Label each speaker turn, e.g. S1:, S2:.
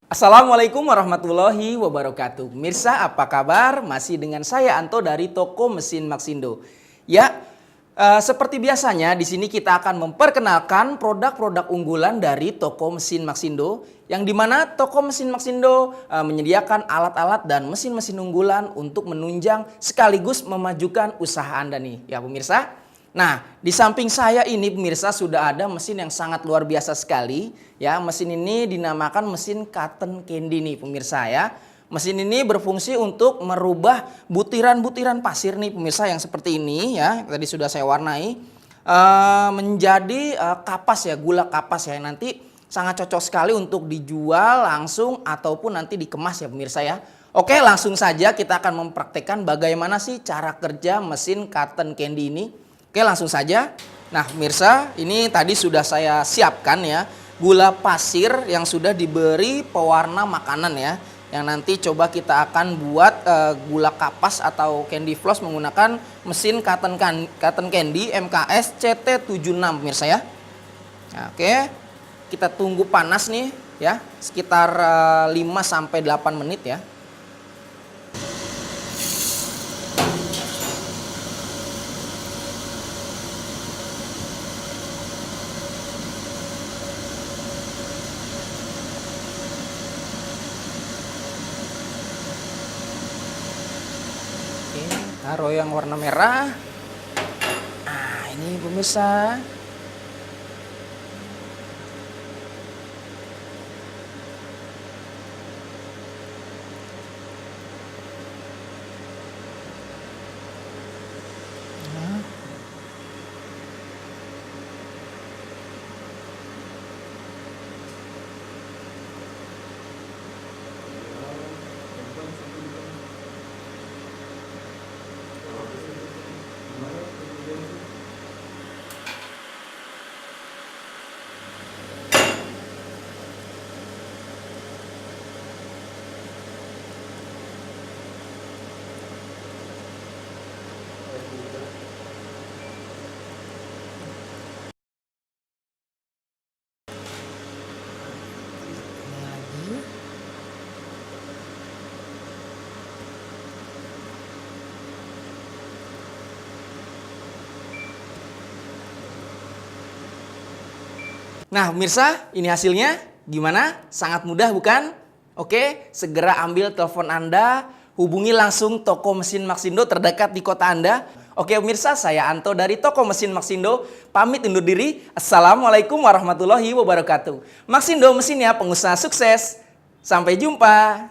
S1: Assalamualaikum warahmatullahi wabarakatuh. Mirsa, apa kabar? Masih dengan saya Anto dari toko mesin Maxindo. Ya, seperti biasanya di sini kita akan memperkenalkan produk-produk unggulan dari toko mesin Maxindo, yang dimana toko mesin Maxindo menyediakan alat-alat dan mesin-mesin unggulan untuk menunjang sekaligus memajukan usaha Anda nih, ya pemirsa. Nah, di samping saya ini pemirsa sudah ada mesin yang sangat luar biasa sekali. Ya, mesin ini dinamakan mesin cotton candy nih pemirsa ya. Mesin ini berfungsi untuk merubah butiran-butiran pasir nih pemirsa yang seperti ini ya. Tadi sudah saya warnai menjadi kapas ya, gula kapas ya. Nanti sangat cocok sekali untuk dijual langsung ataupun nanti dikemas ya pemirsa ya. Oke, langsung saja kita akan mempraktekkan bagaimana sih cara kerja mesin cotton candy ini. Oke, langsung saja. Nah pemirsa, ini tadi sudah saya siapkan ya gula pasir yang sudah diberi pewarna makanan ya. Yang nanti coba kita akan buat gula kapas atau candy floss menggunakan mesin cotton candy MKS CT76 pemirsa ya. Nah, oke, kita tunggu panas nih ya, sekitar 5-8 menit ya. Taruh yang warna merah. Nah, ini pemirsa. Nah. Nah pemirsa, ini hasilnya gimana? Sangat mudah bukan? Oke, segera ambil telepon Anda, hubungi langsung toko mesin Maxindo terdekat di kota Anda. Oke pemirsa, saya Anto dari toko mesin Maxindo, pamit undur diri. Assalamualaikum warahmatullahi wabarakatuh. Maxindo mesinnya pengusaha sukses. Sampai jumpa.